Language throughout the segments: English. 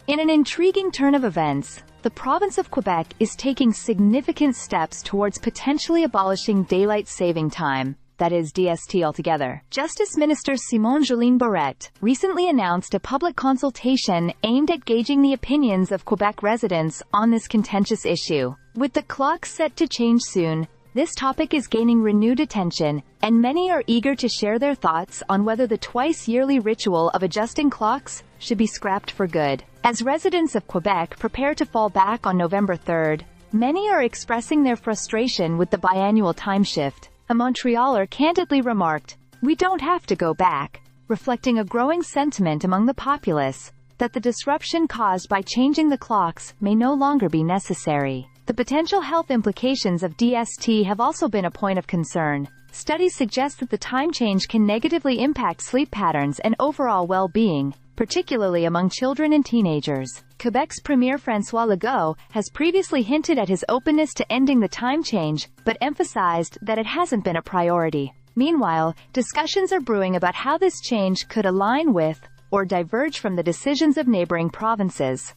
In an intriguing turn of events, the province of Quebec is taking significant steps towards potentially abolishing daylight saving time, that is DST altogether. Justice Minister Simon-Jolene Barrette recently announced a public consultation aimed at gauging the opinions of Quebec residents on this contentious issue. With the clocks set to change soon, this topic is gaining renewed attention, and many are eager to share their thoughts on whether the twice-yearly ritual of adjusting clocks should be scrapped for good. As residents of Quebec prepare to fall back on November 3rd, many are expressing their frustration with the biannual time shift. A Montrealer candidly remarked, "We don't have to go back," reflecting a growing sentiment among the populace that the disruption caused by changing the clocks may no longer be necessary. The potential health implications of DST have also been a point of concern. Studies suggest that the time change can negatively impact sleep patterns and overall well-being, particularly among children and teenagers. Quebec's Premier François Legault has previously hinted at his openness to ending the time change, but emphasized that it hasn't been a priority. Meanwhile, discussions are brewing about how this change could align with, or diverge from the decisions of neighboring provinces.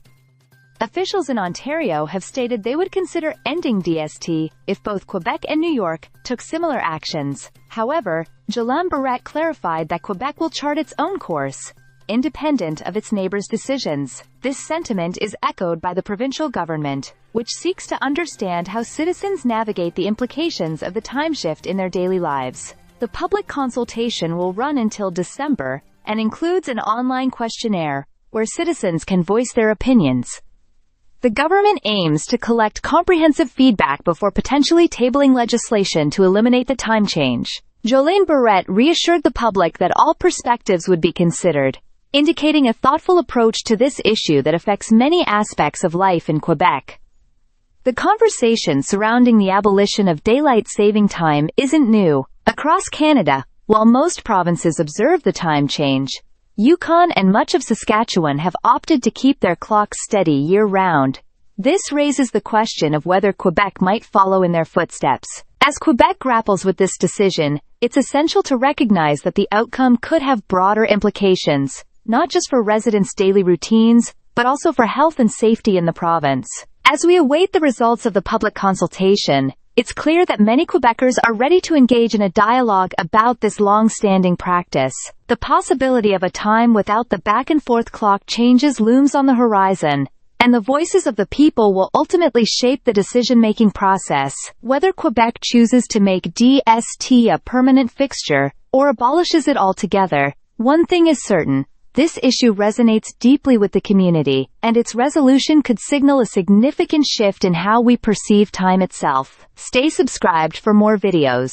Officials in Ontario have stated they would consider ending DST if both Quebec and New York took similar actions. However, Jolene Barrette clarified that Quebec will chart its own course, independent of its neighbors' decisions. This sentiment is echoed by the provincial government, which seeks to understand how citizens navigate the implications of the time shift in their daily lives. The public consultation will run until December, and includes an online questionnaire, where citizens can voice their opinions. The government aims to collect comprehensive feedback before potentially tabling legislation to eliminate the time change. Jolene Barrette reassured the public that all perspectives would be considered, indicating a thoughtful approach to this issue that affects many aspects of life in Quebec. The conversation surrounding the abolition of daylight saving time isn't new. Across Canada, while most provinces observe the time change, Yukon and much of Saskatchewan have opted to keep their clocks steady year-round. This raises the question of whether Quebec might follow in their footsteps. As Quebec grapples with this decision, it's essential to recognize that the outcome could have broader implications, not just for residents' daily routines, but also for health and safety in the province. As we await the results of the public consultation, it's clear that many Quebecers are ready to engage in a dialogue about this long-standing practice. The possibility of a time without the back-and-forth clock changes looms on the horizon, and the voices of the people will ultimately shape the decision-making process. Whether Quebec chooses to make DST a permanent fixture, or abolishes it altogether, one thing is certain: this issue resonates deeply with the community, and its resolution could signal a significant shift in how we perceive time itself. Stay subscribed for more videos.